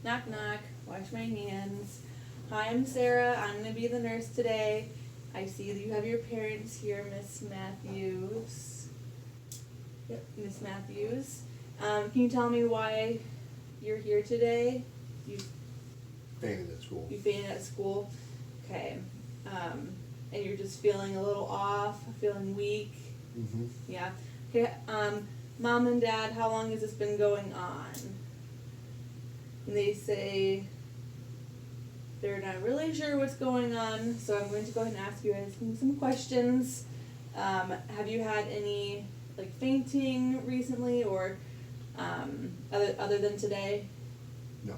Knock, knock. Wash my hands. Hi, I'm Sarah. I'm going to be the nurse today. I see that you have your parents here, Miss Matthews. Yep, Miss Matthews. Can you tell me why you're here today? You Fainted at school. You fainted at school? Okay. And you're just feeling a little off, feeling weak? Mm-hmm. Yeah. Okay. Mom and Dad, how long has this been going on? And they say they're not really sure what's going on, so I'm going to go ahead and ask you guys some questions. Have you had any like fainting recently, or other than today? No.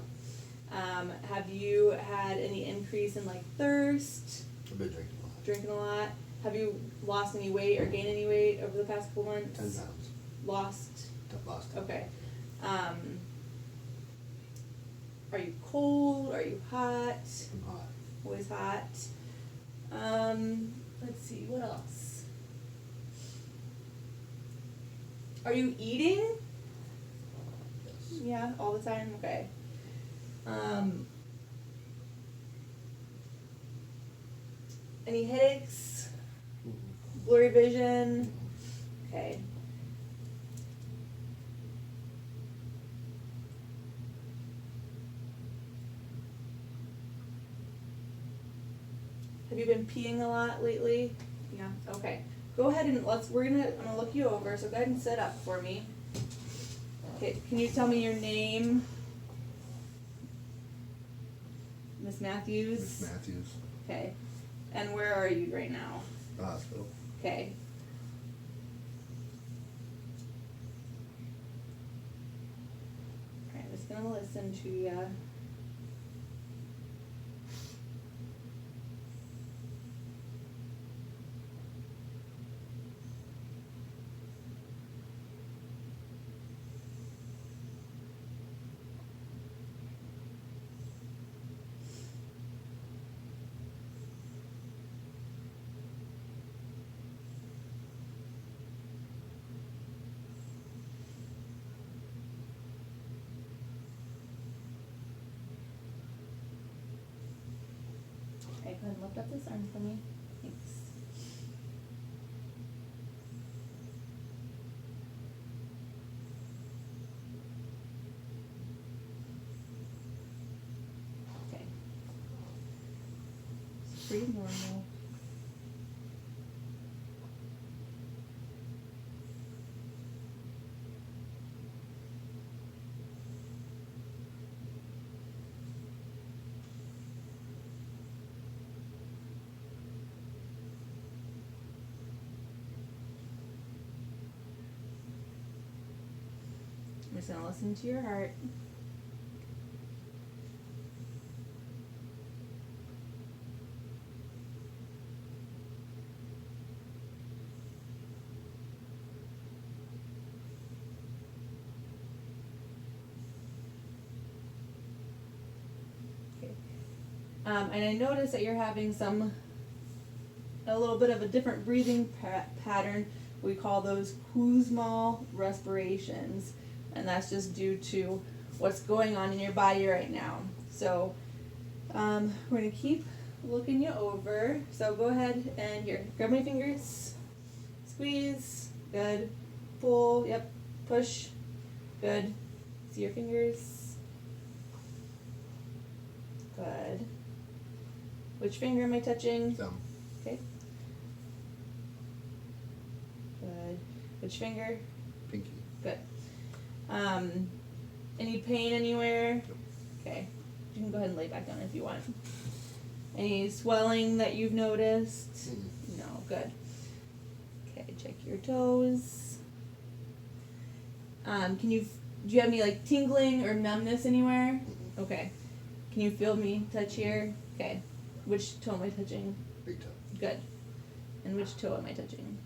Have you had any increase in like thirst? I've been drinking a lot. Drinking a lot? Have you lost any weight or gained any weight over the past couple months? 10 pounds. Lost? Lost. Okay. Are you cold? Are you hot? I'm hot. Always hot. Let's see, what else? Are you eating? Yes. Yeah, all the time? Okay. Any headaches? Mm-hmm. Blurry vision? Okay. Have you been peeing a lot lately? Yeah, okay. Go ahead and I'm gonna look you over, so go ahead and sit up for me. Okay, can you tell me your name? Miss Matthews? Miss Matthews. Okay. And where are you right now? The hospital. Okay. Alright, I'm just gonna listen to ya. Okay, go ahead and lift up this arm for me. Thanks. Okay. Just breathe normal. I'm just gonna listen to your heart. Okay. And I noticed that you're having a little bit of a different breathing pattern. We call those Kussmaul respirations, and that's just due to what's going on in your body right now. So we're gonna keep looking you over. So go ahead and here, grab my fingers, squeeze, good, pull, yep, push, good. See your fingers, good. Which finger am I touching? Thumb. Okay. Good. Which finger? Pinky. Good. Any pain anywhere? Nope. Okay. You can go ahead and lay back down if you want. Any swelling that you've noticed? Mm-mm. No. Good. Okay. Check your toes. Do you have any like tingling or numbness anywhere? Mm-mm. Okay. Can you feel me touch here? Okay. Which toe am I touching? Big toe. Good. And which toe am I touching?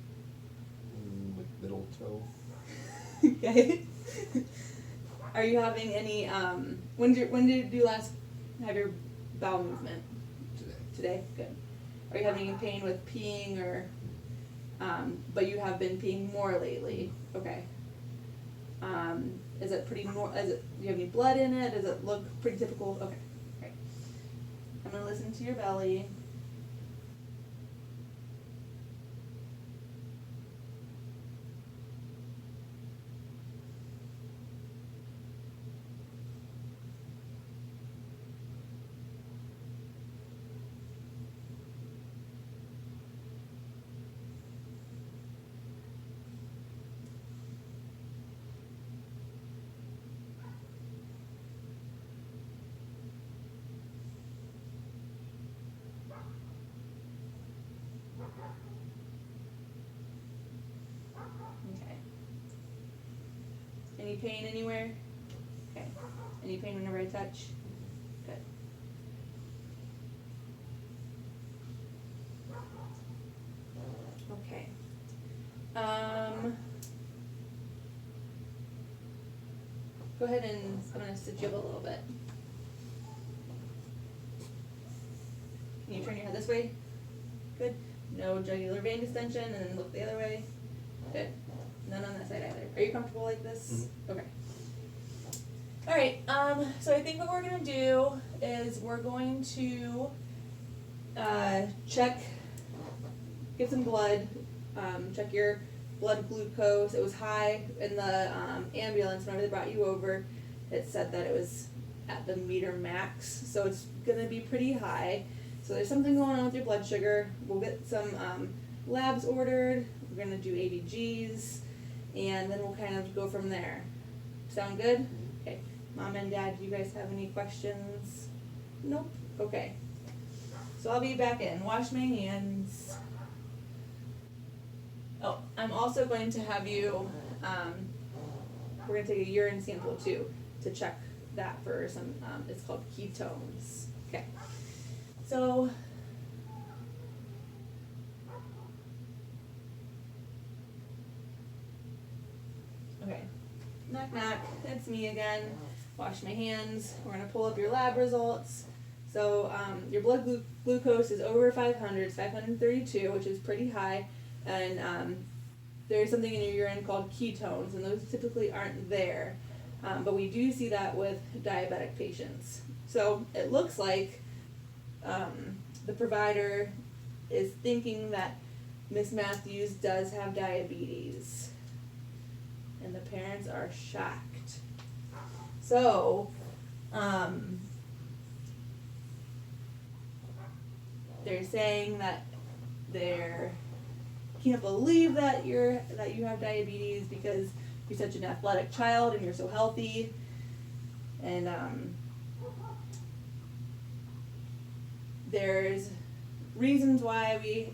Like middle toe. Okay. Are you having any, when did you last have your bowel movement? Today. Today? Good. Are you having any pain with peeing or, but you have been peeing more lately? Okay. Is it pretty do you have any blood in it? Does it look pretty typical? Okay, great. I'm gonna listen to your belly. Okay. Any pain anywhere? Okay. Any pain whenever I touch? Good. Okay. Go ahead and I'm gonna sit you up a little bit. Can you turn your head this way? Good. No jugular vein distension, and then look the other way. Good. None on that side either. Are you comfortable like this? Okay. All right. So I think what we're gonna do is we're going to check, get some blood, check your blood glucose. It was high in the ambulance whenever they brought you over. It said that it was at the meter max, so it's gonna be pretty high. So there's something going on with your blood sugar. We'll get some labs ordered. We're gonna do ABGs, and then we'll kind of go from there. Sound good? Okay. Mom and Dad, do you guys have any questions? Nope. Okay. So I'll be back in. Wash my hands. Oh, I'm also going to have you, we're going to take a urine sample too to check that for some, it's called ketones. Okay. So, okay. Knock knock, it's me again. Wash my hands. We're going to pull up your lab results. So, your blood glucose is over 500, it's 532, which is pretty high. And there's something in your urine called ketones, and those typically aren't there. But we do see that with diabetic patients. So it looks like the provider is thinking that Miss Matthews does have diabetes. And the parents are shocked. So, they're saying that they're can't believe that you have diabetes because you're such an athletic child and you're so healthy, and there's reasons why you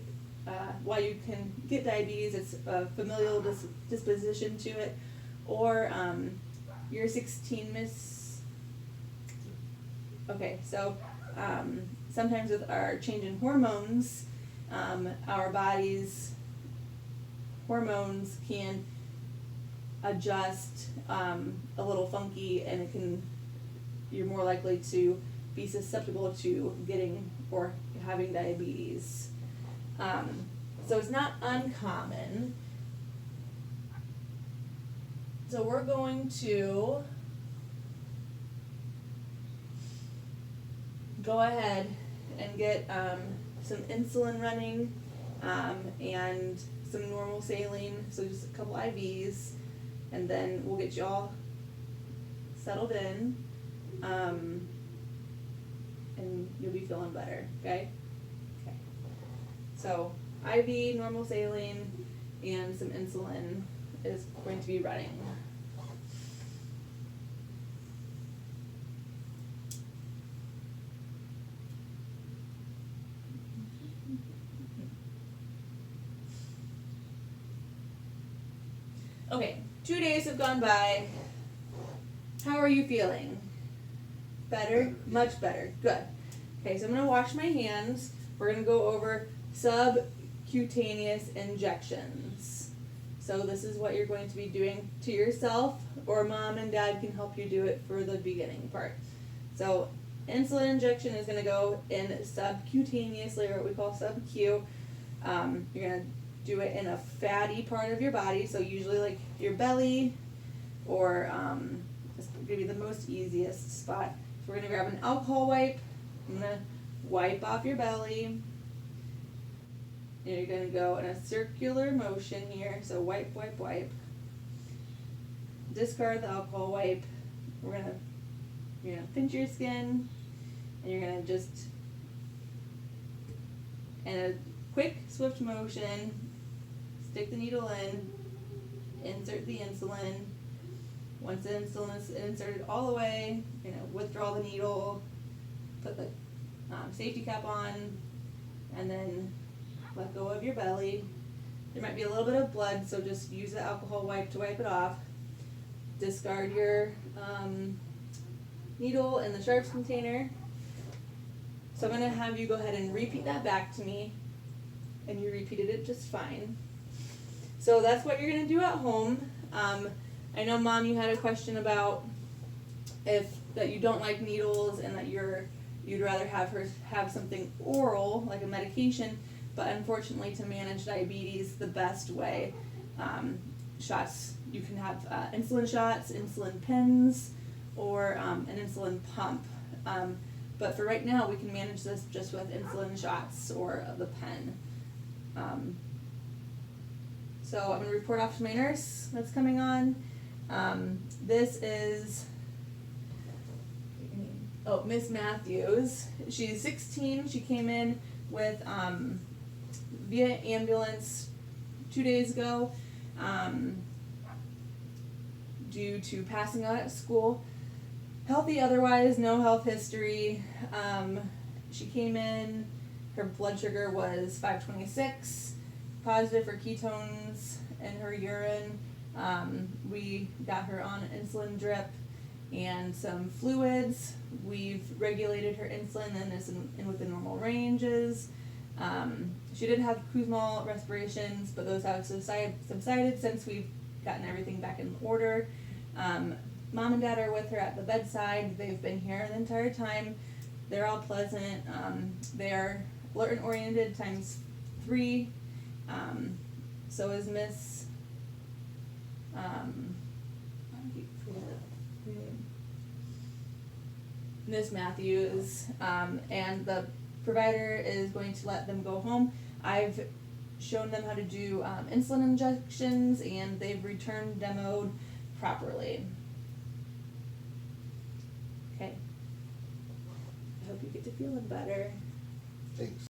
can get diabetes. It's a familial disposition to it, or you're 16, Miss. Okay, so sometimes with our change in hormones, our body's hormones can adjust a little funky, and you're more likely to be susceptible to getting or having diabetes. So it's not uncommon. So we're going to go ahead and get some insulin running, and some normal saline, so just a couple IVs, and then we'll get you all settled in, and you'll be feeling better, okay? Okay. So IV, normal saline, and some insulin is going to be running. Okay, 2 days have gone by. How are you feeling? Better? Much better. Good. Okay, so I'm going to wash my hands. We're going to go over subcutaneous injections. So this is what you're going to be doing to yourself, or Mom and Dad can help you do it for the beginning part. So insulin injection is going to go in subcutaneously, or what we call sub-Q. You're going to do it in a fatty part of your body, so usually like your belly, or it's gonna be the most easiest spot. So we're gonna grab an alcohol wipe. I'm gonna wipe off your belly. And you're gonna go in a circular motion here. So wipe, wipe, wipe. Discard the alcohol wipe. You're gonna pinch your skin, and you're gonna just, in a quick, swift motion, stick the needle in, insert the insulin. Once the insulin is inserted all the way, withdraw the needle, put the safety cap on, and then let go of your belly. There might be a little bit of blood, so just use the alcohol wipe to wipe it off. Discard your needle in the sharps container. So I'm going to have you go ahead and repeat that back to me, and you repeated it just fine. So that's what you're going to do at home. I know, Mom, you had a question about that you don't like needles and that you'd rather have her have something oral, like a medication, but unfortunately to manage diabetes, the best way, shots, you can have insulin shots, insulin pens, or an insulin pump. But for right now, we can manage this just with insulin shots or the pen. So I'm going to report off to my nurse that's coming on. This is Miss Matthews. She's 16. She came in with via ambulance 2 days ago due to passing out at school. Healthy otherwise, no health history. She came in, her blood sugar was 526, positive for ketones in her urine. We got her on an insulin drip and some fluids. We've regulated her insulin and is in within normal ranges. She did have Kussmaul respirations, but those have subsided since we've gotten everything back in order. Mom and Dad are with her at the bedside. They've been here the entire time. They're all pleasant. They're alert and oriented ×3. So is Miss Matthews, and the provider is going to let them go home. I've shown them how to do insulin injections, and they've returned demoed properly. Okay. I hope you get to feeling better. Thanks.